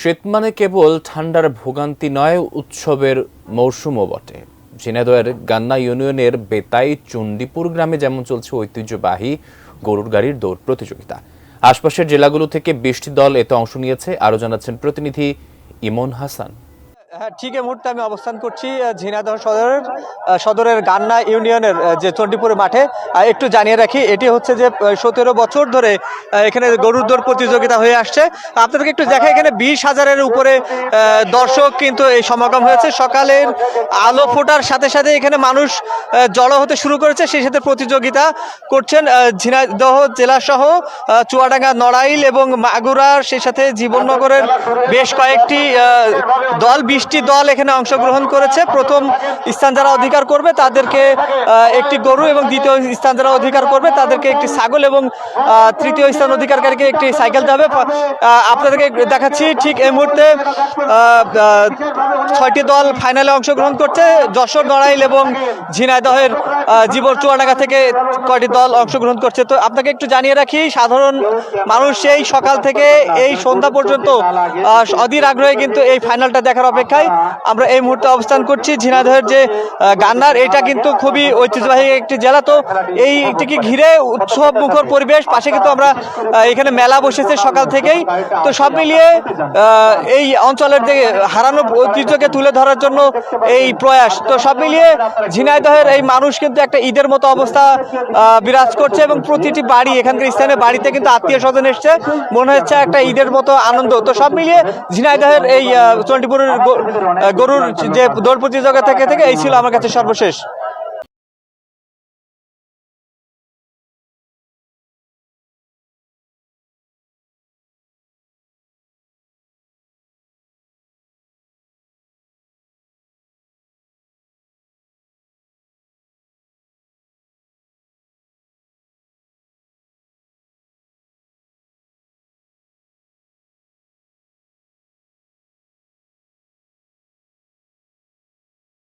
শীত মানে কেবল ঠান্ডার ভোগান্তি নয়, উৎসবের মৌসুমও বটে। ঝিনাইদহের গান্না ইউনিয়নের বেতাই চণ্ডীপুর গ্রামে যেমন চলছে ঐতিহ্যবাহী গরুর গাড়ির দৌড় প্রতিযোগিতা। আশপাশের জেলাগুলো থেকে 20টি দল এতে অংশ নিয়েছে। আরও জানাচ্ছেন প্রতিনিধি ইমন হাসান। হ্যাঁ, ঠিক এই মুহূর্তে আমি অবস্থান করছি ঝিনাইদহ সদরের গান্না ইউনিয়নের যে চণ্ডীপুর মাঠে। একটু জানিয়ে রাখি, এটি হচ্ছে যে 17 বছর ধরে এখানে গরুর দৌড় প্রতিযোগিতা হয়ে আসছে। আপনাদেরকে একটু দেখা, এখানে 20,000-এর উপরে দর্শক কিন্তু এই সমাগম হয়েছে। সকালের আলো ফোটার সাথে সাথে এখানে মানুষ জড়ো হতে শুরু করেছে। সেই সাথে প্রতিযোগিতা করছেন ঝিনাইদহ জেলাসহ চুয়াডাঙ্গা, নড়াইল এবং মাগুরার, সেই সাথে জীবননগরের বেশ কয়েকটি দল, 20টি দল এখানে অংশগ্রহণ করেছে। প্রথম স্থান যারা অধিকার করবে তাদেরকে একটি গরু, এবং দ্বিতীয় স্থান যারা অধিকার করবে তাদেরকে একটি ছাগল, এবং তৃতীয় স্থান অধিকারীকে একটি সাইকেল দেবে। আপনাদেরকে দেখাচ্ছি ঠিক এই মুহূর্তে 6টি দল ফাইনালে অংশগ্রহণ করছে। যশোর, নড়াইল এবং ঝিনাইদহের চুয়াডাঙ্গা থেকে কয়টি দল অংশগ্রহণ করছে। তো আপনাকে একটু জানিয়ে রাখি, সাধারণ মানুষ সেই সকাল থেকে এই সন্ধ্যা পর্যন্ত অধীর আগ্রহে কিন্তু এই ফাইনালটা দেখার অপেক্ষায়। আমরা এই মুহূর্তে অবস্থান করছি ঝিনাইদহের যে গান্নার, এটা কিন্তু খুবই ঐতিহ্যবাহী একটি জেলা। তো এইটিকে ঘিরে উৎসব মুখর পরিবেশ। পাশে কিন্তু আমরা এখানে মেলা বসেছে সকাল থেকেই। তো সব মিলিয়ে এই অঞ্চলের যে হারানো ঐতিহ্যকে তুলে ধরার জন্য এই প্রয়াস। তো সব মিলিয়ে ঝিনাইদহের এই মানুষ কিন্তু একটা ঈদের মতো অবস্থা বিরাজ করছে, এবং প্রতিটি বাড়ি, এখানকার স্থানীয় বাড়িতে কিন্তু আত্মীয় স্বজন এসছে, মনে হচ্ছে একটা ঈদের মতো আনন্দ। তো সব মিলিয়ে ঝিনাইদহের এই চণ্ডীপুরের গরুর যে দৌড় প্রতিযোগিতা থেকে এই ছিল আমার কাছে সর্বশেষ।